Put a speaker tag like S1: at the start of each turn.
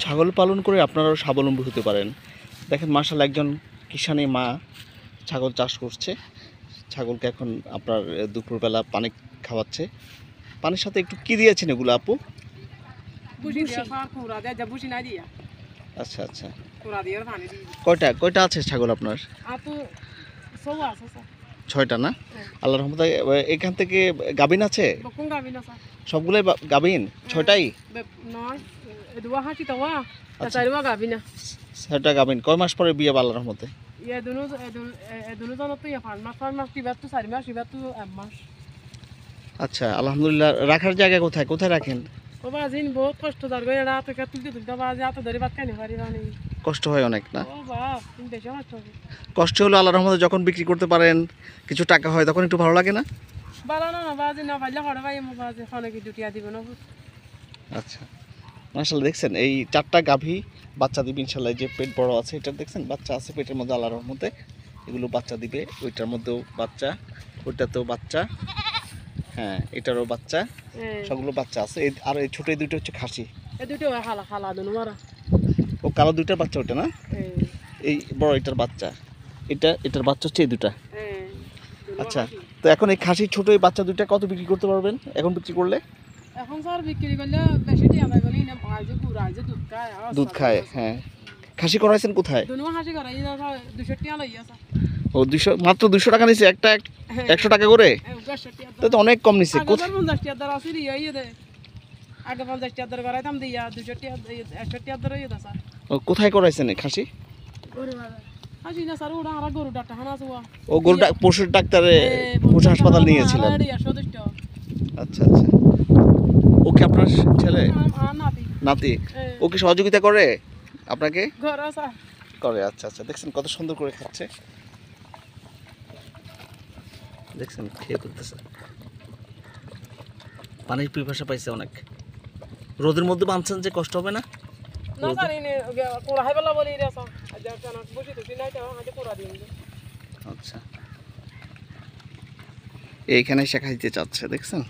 S1: ছাগল পালন করে আপনারাও স্বাবলম্বী হতে পারেন। দেখেন মাশাআল্লাহ একজন কিষানী মা ছাগল চাষ করছে। ছাগলকে এখন আপনার দুপুরবেলা পানি খাওয়াচ্ছে। পানির সাথে একটু কি দিয়েছেন এগুলো আপু? আচ্ছা আচ্ছা, কয়টা আছে ছাগল আপনার? 6টা না? আল্লাহর রহমতে এখান থেকে গাভিন আছে? সবগুলোই গাভিন? 6টাই? 6টা গাভিন। কয় মাস পরে বিয়ে আল্লাহর রহমতে? আচ্ছা আলহামদুলিল্লাহ। রাখার জায়গা কোথায় কোথায় রাখেন?
S2: বহুত কষ্ট
S1: কষ্ট হয় অনেক না? কষ্ট হলো আল্লাহর রহমতে যখন বিক্রি করতে পারেন কিছু টাকা হয় তখন একটু ভালো লাগে না? আচ্ছা মাশাআল্লাহ, দেখছেন এই 4টা গাভী বাচ্চা দিবে ইনশাআল্লাহ। যে পেট বড় আছে এটা দেখছেন বাচ্চা আছে পেটের মধ্যে আল্লাহর রহমতে, এগুলো বাচ্চা দিবে। ওইটার মধ্যেও বাচ্চা, ওইটাতেও বাচ্চা, হ্যাঁ এটারও বাচ্চা, সবগুলো বাচ্চা আছে। আর এই ছোট এই দুটো হচ্ছে খাসি। ও কালো দুইটার বাচ্চা ওটা না? এই বড় এটার বাচ্চা, এটার বাচ্চা হচ্ছে এই দুটা। আচ্ছা, তো এখন এই খাসি ছোট এই বাচ্চা দুইটা কত বিক্রি করতে পারবেন এখন বিক্রি করলে?
S2: এখন স্যার বিক্রি করলে বেশি টাকা লাগবে না, আইজে পুরো আইজে
S1: দুধ খায়। হ্যাঁ, খাসি করাইছেন কোথায়?
S2: দুনো খাসি করাই না স্যার 200 টাকা লইয়া স্যার।
S1: ও 200, মাত্র 200 টাকা নিছে একটা 100 টাকা করে? তো অনেক কম নিছে।
S2: কোথায় 50 টাকা দর আছে ইয়ে দে, আগে 50 টাকা দর করাইতাম দিয়া 200 টাকা 100 টাকা দর ইয়ে দা স্যার।
S1: ও কোথায় করাইছেন এই খাসি?
S2: গরু বাজার খাসি না স্যার, ওটা আর গরু ডাক্তার খানা আছে।
S1: ও গরু পশুর ডাক্তারে পশু হাসপাতাল নিয়েছিলেন? আচ্ছা আচ্ছা। ও কি আপনার ছেলে? নাতি। ও কি সহযোগিতা করে আপনাকে? করে। আচ্ছা আচ্ছা, দেখছেন কত সুন্দর করে খাচ্ছে, দেখছেন খেয়ে ফেলতেছে। পানির পিপাসা পাইছে অনেক। রোদের মধ্যে বাঁধছেন যে কষ্ট হবে না? আচ্ছা, এইখানে এসে খাইতে চাচ্ছে দেখছেন।